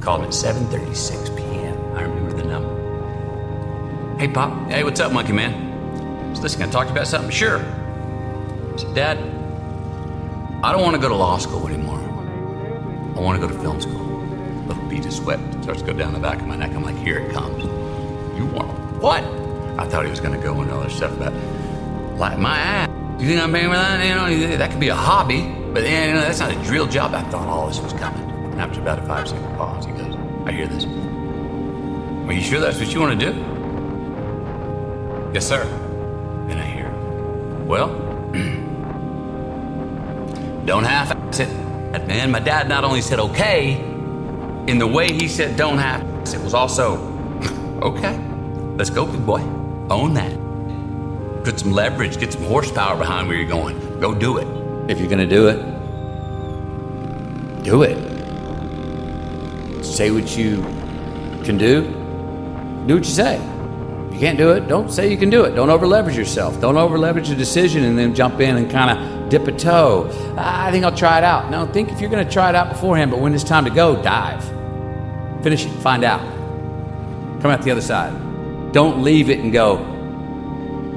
Called him at 7:36 p.m. I remember the number. Hey, Pop. Hey, what's up, monkey man? So listen, can I talk to you about something? Sure. I said, Dad, I don't want to go to law school anymore. I want to go to film school. A little bead of sweat starts to go down the back of my neck. I'm like, here it comes. You want what? I thought he was going to go into other stuff about, like, my ass. You think I'm paying for that? You know, that could be a hobby, but you know, that's not a real job. I thought all this was coming. And after about a 5-second pause, he goes, I hear this. Are you sure that's what you want to do? Yes, sir. Then I hear, well, don't half-ass it. And my dad not only said okay, in the way he said don't half-ass it was also, okay, let's go, big boy. Own that. Put some leverage, get some horsepower behind where you're going. Go do it. If you're gonna do it, do it. Say what you can do what you say. If you can't do it, don't say you can do it. Don't over leverage yourself. Don't over leverage a decision and then jump in and kind of dip a toe. I think I'll try it out. No, think if you're gonna try it out beforehand, but when it's time to go, dive. Finish it, find out. Come out the other side. Don't leave it and go,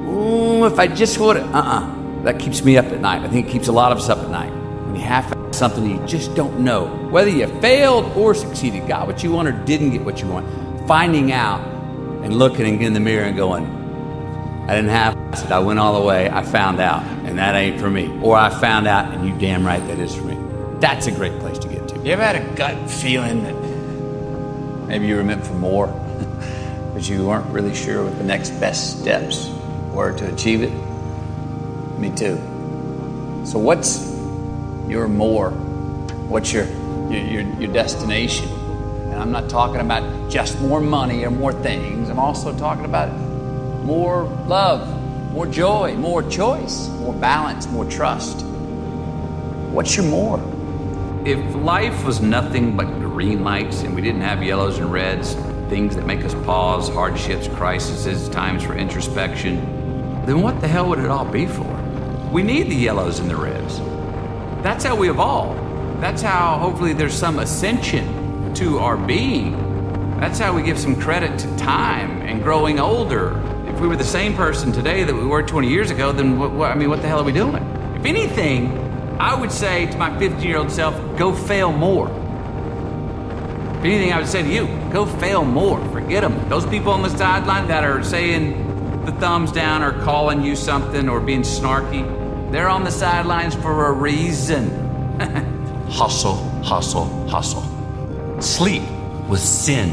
ooh, if I just would have, That keeps me up at night. I think it keeps a lot of us up at night. When you half-ass something you just don't know, whether you failed or succeeded, got what you want or didn't get what you want, finding out and looking in the mirror and going, I didn't half-ass it, I went all the way, I found out, and that ain't for me. Or I found out, and you damn right that is for me. That's a great place to get to. You ever had a gut feeling that maybe you were meant for more, but you weren't really sure what the next best steps were to achieve it? Me too. So what's your more? What's your destination? And I'm not talking about just more money or more things. I'm also talking about more love, more joy, more choice, more balance, more trust. What's your more? If life was nothing but green lights and we didn't have yellows and reds, things that make us pause, hardships, crises, times for introspection, then what the hell would it all be for? We need the yellows and the reds. That's how we evolve. That's how hopefully there's some ascension to our being. That's how we give some credit to time and growing older. If we were the same person today that we were 20 years ago, then what the hell are we doing? If anything, I would say to my 50-year-old self, go fail more. If anything, I would say to you, go fail more. Forget them. Those people on the sideline that are saying the thumbs down or calling you something or being snarky, they're on the sidelines for a reason. Hustle, hustle, hustle. Sleep was sin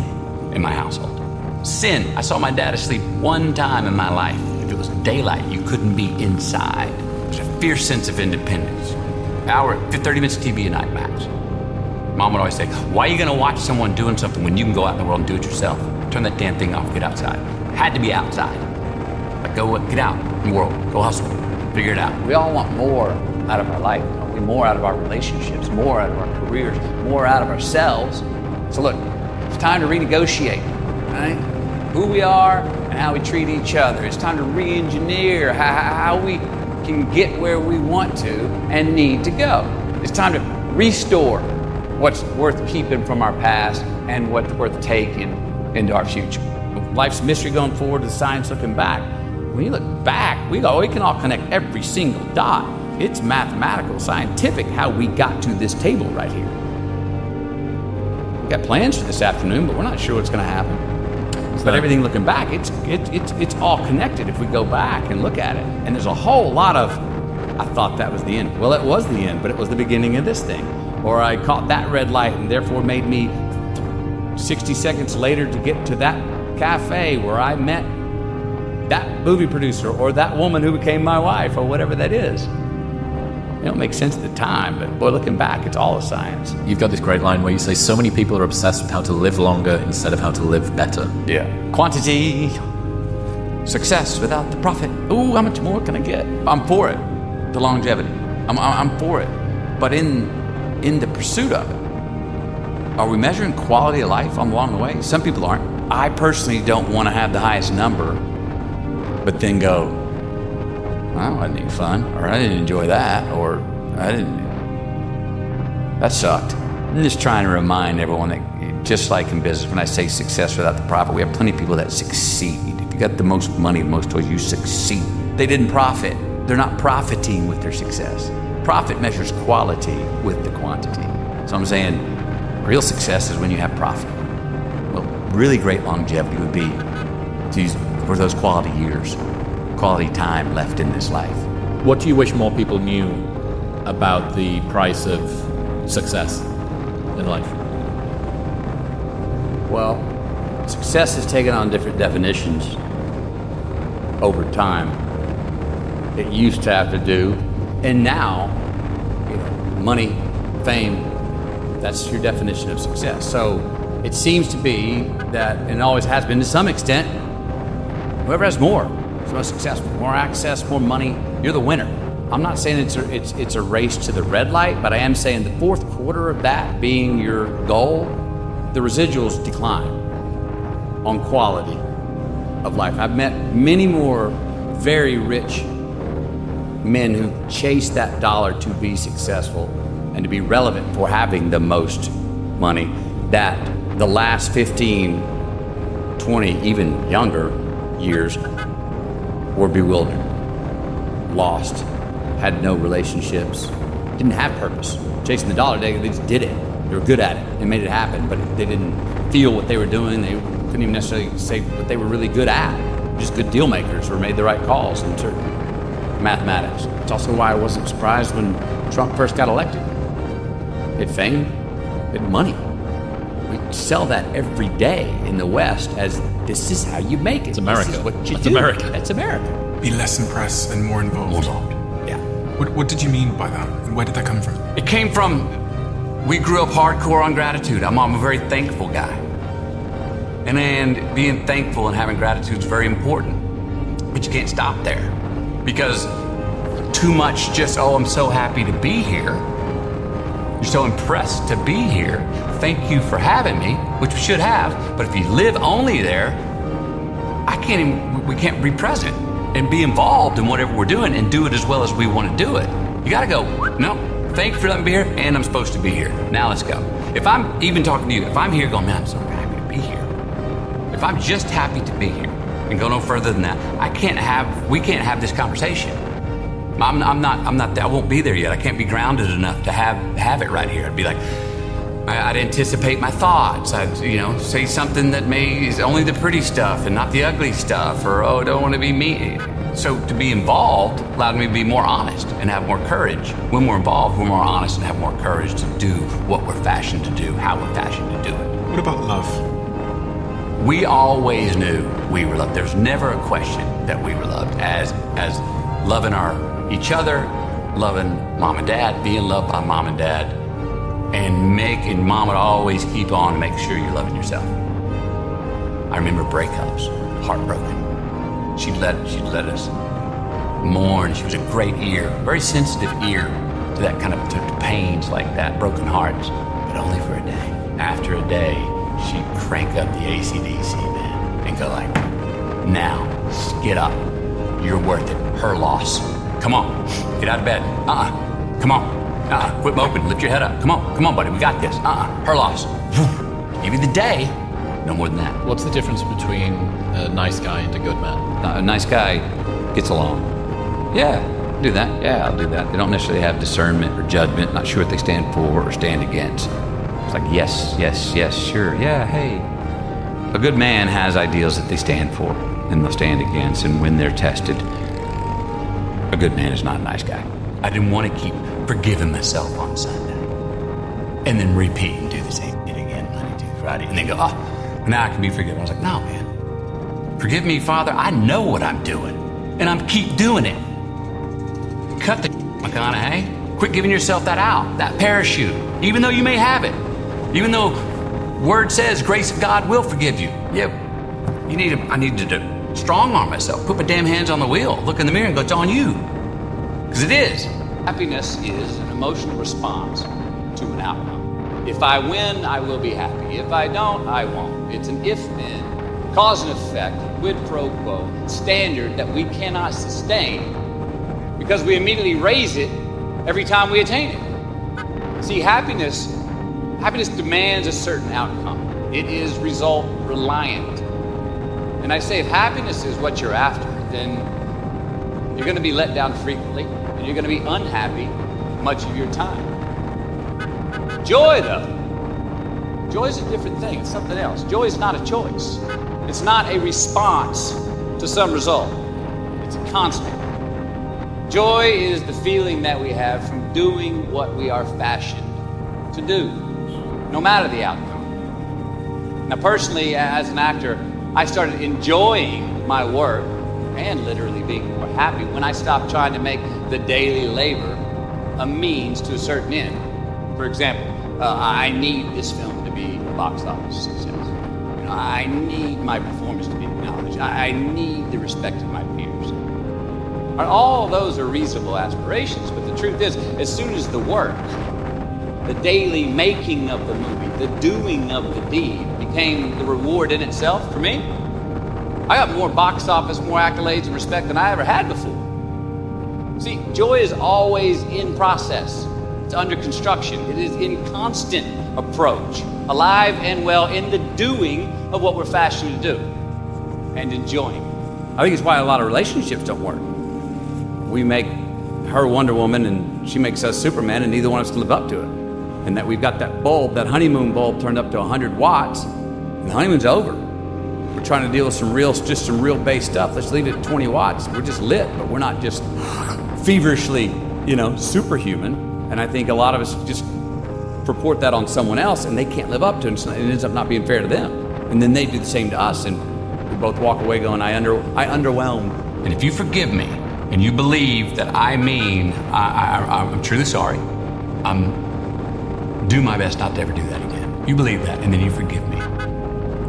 in my household. Sin. I saw my dad asleep one time in my life. If it was daylight, you couldn't be inside. There's a fierce sense of independence. 30 minutes of TV a night max. Mom would always say, why are you gonna watch someone doing something when you can go out in the world and do it yourself? Turn that damn thing off, get outside. Had to be outside. Like go get out in the world, go hustle, figure it out. We all want more out of our life, don't we? More out of our relationships, more out of our careers, more out of ourselves. So look, it's time to renegotiate, right? Who we are and how we treat each other. It's time to re-engineer how we can get where we want to and need to go. It's time to restore what's worth keeping from our past and what's worth taking into our future. Life's mystery going forward, the science looking back. When you look back, we can all connect every single dot. It's mathematical, scientific how we got to this table right here. We've got plans for this afternoon, but we're not sure what's going to happen. But everything looking back, it's all connected if we go back and look at it. And there's a whole lot of, I thought that was the end. Well, it was the end, but it was the beginning of this thing. Or I caught that red light and therefore made me 60 seconds later to get to that cafe where I met that movie producer or that woman who became my wife or whatever that is. It don't make sense at the time, but boy, looking back, it's all a science. You've got this great line where you say so many people are obsessed with how to live longer instead of how to live better. Yeah. Quantity, success without the profit. Ooh, how much more can I get? I'm for it. The longevity. I'm for it. But in the pursuit of it, are we measuring quality of life along the way? Some people aren't. I personally don't want to have the highest number, but then go, well, that wasn't any fun, or I didn't enjoy that, or that sucked. I'm just trying to remind everyone that just like in business, when I say success without the profit, we have plenty of people that succeed. If you got the most money, the most toys, you succeed. They didn't profit. They're not profiting with their success. Profit measures quality with the quantity. So I'm saying real success is when you have profit. Well, really great longevity would be for those quality years, quality time left in this life. What do you wish more people knew about the price of success in life? Well, success has taken on different definitions over time. It used to have to do, and now, money, fame, that's your definition of success. So it seems to be that, and it always has been to some extent, whoever has more is most successful. More access, more money, you're the winner. I'm not saying it's a race to the red light, but I am saying the fourth quarter of that being your goal, the residuals decline on quality of life. I've met many more very rich men who chase that dollar to be successful and to be relevant for having the most money, that the last 15, 20, even younger years were bewildered, lost, had no relationships, didn't have purpose. Chasing the dollar, they just did it. They were good at it and made it happen, but they didn't feel what they were doing. They couldn't even necessarily say what they were really good at. Just good deal makers or made the right calls in certain mathematics. It's also why I wasn't surprised when Trump first got elected. He had fame, he had money. We sell that every day in the West as this is how you make it. It's America. This is what you That's do. America. That's America. Be less impressed and more involved. More involved. Yeah. What did you mean by that? And where did that come from? It came from, we grew up hardcore on gratitude. I'm a very thankful guy. And being thankful and having gratitude is very important. But you can't stop there. Because too much just, I'm so happy to be here. You're so impressed to be here. Thank you for having me, which we should have. But if you live only there, we can't be present and be involved in whatever we're doing and do it as well as we want to do it. You gotta go, no, thank you for letting me be here, and I'm supposed to be here. Now let's go. If I'm even talking to you, if I'm here going, man, I'm so happy to be here. If I'm just happy to be here and go no further than that, we can't have this conversation. I won't be there yet. I can't be grounded enough to have it right here. I'd be like, I'd anticipate my thoughts. I'd, say something that is only the pretty stuff and not the ugly stuff, or, I don't want to be me. So to be involved allowed me to be more honest and have more courage. When we're involved, we're more honest and have more courage to do what we're fashioned to do, how we're fashioned to do it. What about love? We always knew we were loved. There's never a question that we were loved as loving each other, loving mom and dad, being loved by mom and dad, and making mom would always keep on to make sure you're loving yourself. I remember breakups, heartbroken. She'd let us mourn. She was a great ear, very sensitive ear to that kind of to pains like that, broken hearts, but only for a day. After a day, she'd crank up the AC/DC, man, and go like, now, get up. You're worth it. Her loss. Come on, get out of bed. Come on. Quit moping. Lift your head up. Come on, buddy. We got this. Her loss. Give you the day. No more than that. What's the difference between a nice guy and a good man? A nice guy gets along. Yeah, do that. Yeah, I'll do that. They don't necessarily have discernment or judgment. Not sure what they stand for or stand against. It's like yes, sure. Yeah, hey. A good man has ideals that they stand for and they'll stand against. And when they're tested, a good man is not a nice guy. I didn't want to keep forgiving myself on Sunday and then repeat and do the same thing again Monday, Tuesday, Friday, and then go, now I can be forgiven. I was like, no, man. Forgive me, Father. I know what I'm doing, and I'm keep doing it. Cut the McConaughey. Quit giving yourself that out, that parachute, even though you may have it. Even though word says grace of God will forgive you. Yeah, I need to strong arm myself. Put my damn hands on the wheel. Look in the mirror and go, it's on you. Because it is. Happiness is an emotional response to an outcome. If I win, I will be happy. If I don't, I won't. It's an if-then, cause and effect, quid pro quo, standard that we cannot sustain because we immediately raise it every time we attain it. See, happiness demands a certain outcome. It is result reliant. And I say if happiness is what you're after, then you're going to be let down frequently, and you're going to be unhappy much of your time. Joy, though, joy is a different thing. It's something else. Joy is not a choice. It's not a response to some result. It's a constant. Joy is the feeling that we have from doing what we are fashioned to do, no matter the outcome. Now, personally, as an actor, I started enjoying my work and literally being more happy when I stopped trying to make the daily labor a means to a certain end. For example, I need this film to be a box office success. You know, I need my performance to be acknowledged. I need the respect of my peers. All those are reasonable aspirations, but the truth is, as soon as the work, the daily making of the movie, the doing of the deed became the reward in itself for me, I got more box office, more accolades and respect than I ever had before. See, joy is always in process. It's under construction. It is in constant approach, alive and well in the doing of what we're fashioned to do and enjoying. I think it's why a lot of relationships don't work. We make her Wonder Woman and she makes us Superman, and neither one of us can live up to it. And that we've got that bulb, that honeymoon bulb turned up to 100 watts, and the honeymoon's over. We're trying to deal with some real base stuff. Let's leave it at 20 watts. We're just lit, but we're not just feverishly, superhuman. And I think a lot of us just purport that on someone else, and they can't live up to it, and it ends up not being fair to them. And then they do the same to us, and we both walk away going, I underwhelmed. And if you forgive me, and you believe that I'm truly sorry, do my best not to ever do that again. You believe that, and then you forgive me.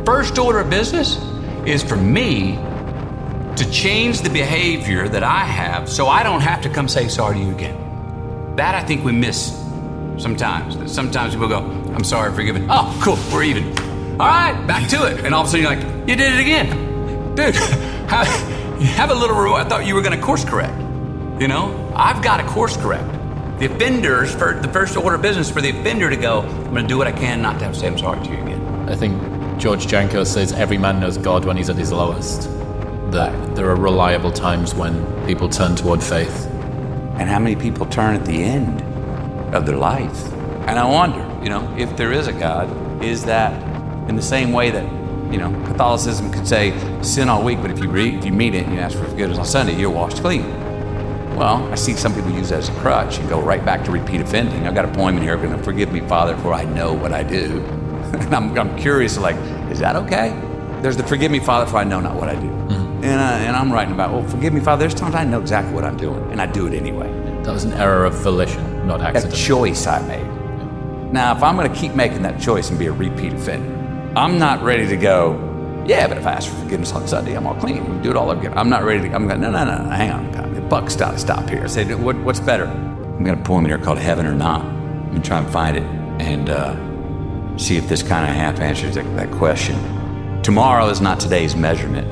First order of business is for me to change the behavior that I have so I don't have to come say sorry to you again. That I think we miss sometimes. Sometimes people go, I'm sorry, forgive me. Oh, cool, we're even. All right, back to it. And all of a sudden you're like, you did it again. Dude, have a little reward. I thought you were going to course correct. I've got to course correct. The offenders, for the first order of business, for the offender to go, I'm going to do what I can not to have to say I'm sorry to you again. I think George Janko says every man knows God when he's at his lowest. That there are reliable times when people turn toward faith. And how many people turn at the end of their life? And I wonder, if there is a God, is that in the same way that, Catholicism could say sin all week, but if you meet it and you ask for forgiveness on Sunday, you're washed clean. Well, I see some people use that as a crutch and go right back to repeat offending. I've got a poem in here, going to forgive me, Father, for I know what I do. And I'm curious, is that okay? There's the forgive me, Father, for I know not what I do. Mm-hmm. And I'm writing about, forgive me, Father, there's times I know exactly what I'm doing, and I do it anyway. That was an error of volition, not accident. A choice I made. Yeah. Now, if I'm going to keep making that choice and be a repeat offender, I'm not ready to go, yeah, but if I ask for forgiveness on Sunday, I'm all clean. We can do it all over again. I'm not ready to, I'm going, no, hang on, God. The buck's got to stop here. I say, what's better? I'm got a poem in here called Heaven or Not. I'm going to try and find it and see if this kind of half answers that question. Tomorrow is not today's measurement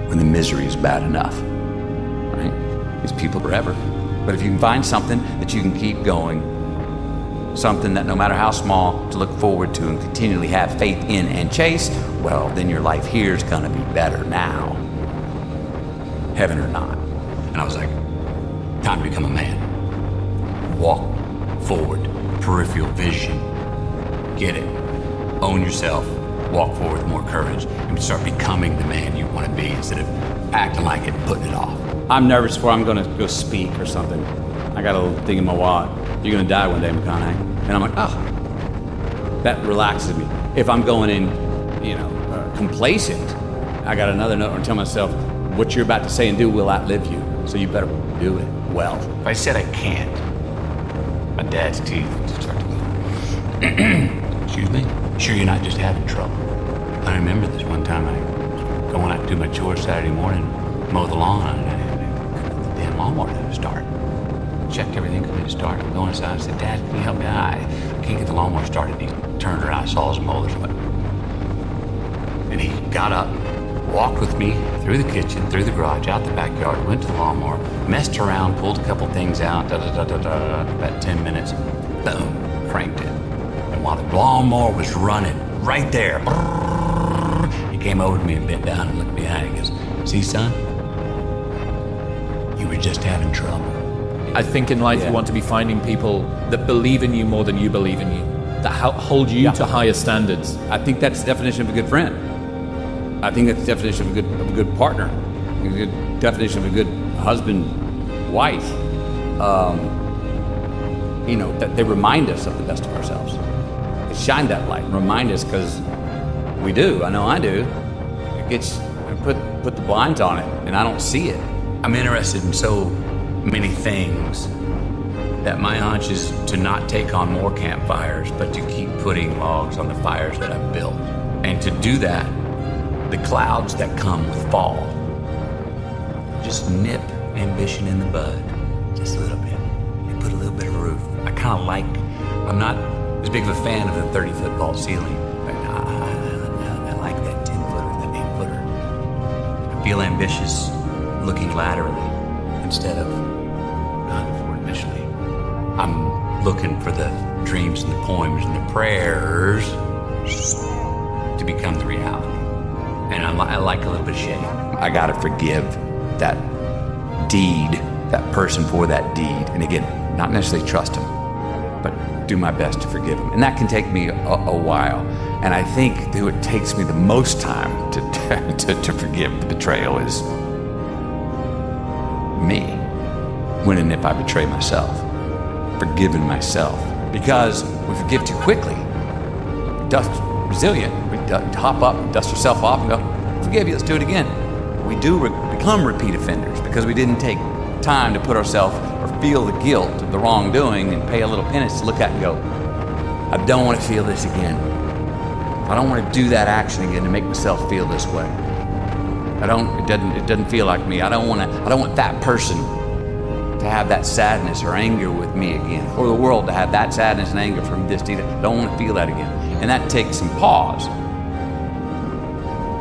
when the misery is bad enough, right? These people forever. But if you can find something that you can keep going, something that no matter how small to look forward to and continually have faith in and chase, well, then your life here is going to be better now. Heaven or not. And I was like, time to become a man. Walk forward, peripheral vision. Get it. Own yourself. Walk forward with more courage and start becoming the man you want to be instead of acting like it and putting it off. I'm nervous before I'm going to go speak or something. I got a little thing in my wallet. You're going to die one day, McConaughey. And I'm like, that relaxes me. If I'm going in, complacent, I got another note and tell myself, what you're about to say and do will outlive you. So you better do it well. If I said I can't, my dad's teeth would start to go. Excuse me? Sure you're not just having trouble. I remember this one time I was going out to do my chores Saturday morning, mow the lawn, and the damn lawnmower didn't start. Checked everything, couldn't start. I'm going inside and said, Dad, can you help me? I can't get the lawnmower started. He turned around, I saw his molars. And he got up, walked with me through the kitchen, through the garage, out the backyard, went to the lawnmower, messed around, pulled a couple things out, about 10 minutes, boom, cranked it. And while the lawnmower was running, right there. He came over to me and bent down and looked behind. He goes, "See, son, you were just having trouble." I think in life you want to be finding people that believe in you more than you believe in you, that hold you to higher standards. I think that's the definition of a good friend. I think that's the definition of a good partner, a good definition of a good husband, wife. That they remind us of the best of ourselves. They shine that light, remind us, because we do. I know I do. It gets put the blinds on it, and I don't see it. I'm interested in so many things that my hunch is to not take on more campfires, but to keep putting logs on the fires that I've built. And to do that, the clouds that come with fall just nip ambition in the bud just a little bit and put a little bit of a roof. I kind of like, I'm not as big of a fan of the 30-foot vault ceiling, but I like that 10-footer, that 8-footer. I feel ambitious looking laterally instead of four-dimensionally. I'm looking for the dreams and the poems and the prayers to become the reality. And I like a little bit of shade. I gotta forgive that deed, that person for that deed. And again, not necessarily trust him, but do my best to forgive him. And that can take me a while. And I think who it takes me the most time to forgive the betrayal is me. When and if I betray myself, forgiving myself. Because we forgive too quickly. Resilient. We hop up, dust ourselves off and go, "Forgive you, let's do it again." We do become repeat offenders because we didn't take time to put ourselves or feel the guilt of the wrongdoing and pay a little penance to look at and go, "I don't want to feel this again. I don't want to do that action again to make myself feel this way. It doesn't feel like me. I don't want that person to have that sadness or anger with me again, or the world to have that sadness and anger from this deed. I don't want to feel that again." And that takes some pause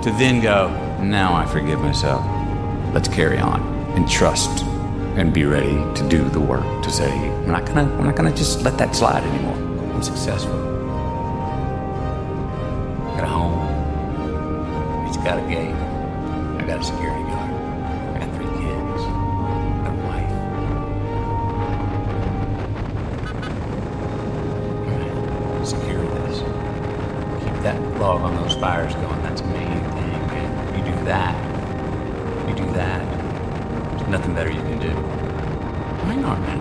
to then go, "Now I forgive myself. Let's carry on and trust and be ready to do the work to say, we're not gonna just let that slide anymore. I'm successful. I got a home. It's got a gate. I got a security guard. I got 3 kids. I got a wife. All right, secure this. Keep that log on those fires going. That's the main thing, man. You do that. There's nothing better you can do. Hang on, man.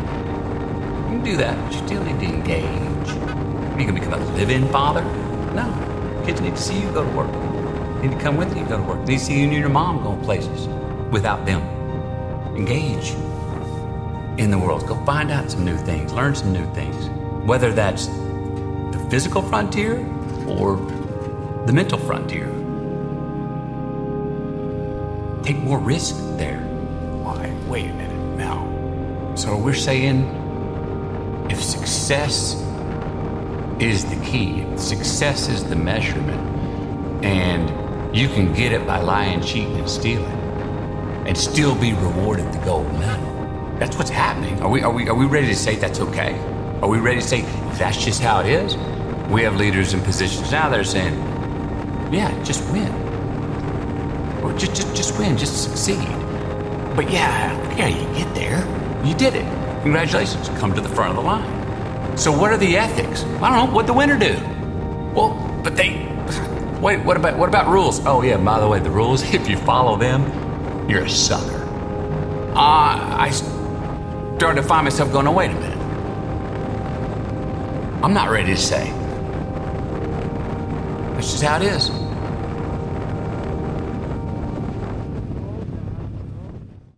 You can do that, but you still need to engage. Are you gonna become a live-in father? No. Kids need to see you go to work. They need to come with you go to work. They need to see you and your mom going places without them. Engage in the world. Go find out some new things. Learn some new things. Whether that's the physical frontier or the mental frontier. Take more risk there. Why? Wait a minute now. So we're saying if success is the key, if success is the measurement, and you can get it by lying, cheating, and stealing, and still be rewarded the gold medal. That's what's happening. Are we ready to say that's okay? Are we ready to say that's just how it is? We have leaders in positions now that are saying, yeah, just win. Or just win, just succeed. But yeah, you get there. You did it. Congratulations, come to the front of the line. So what are the ethics? I don't know, what'd the winner do? Well, but wait, what about rules? Oh yeah, by the way, the rules, if you follow them, you're a sucker. I started to find myself going, oh, wait a minute. I'm not ready to say. That's just how it is.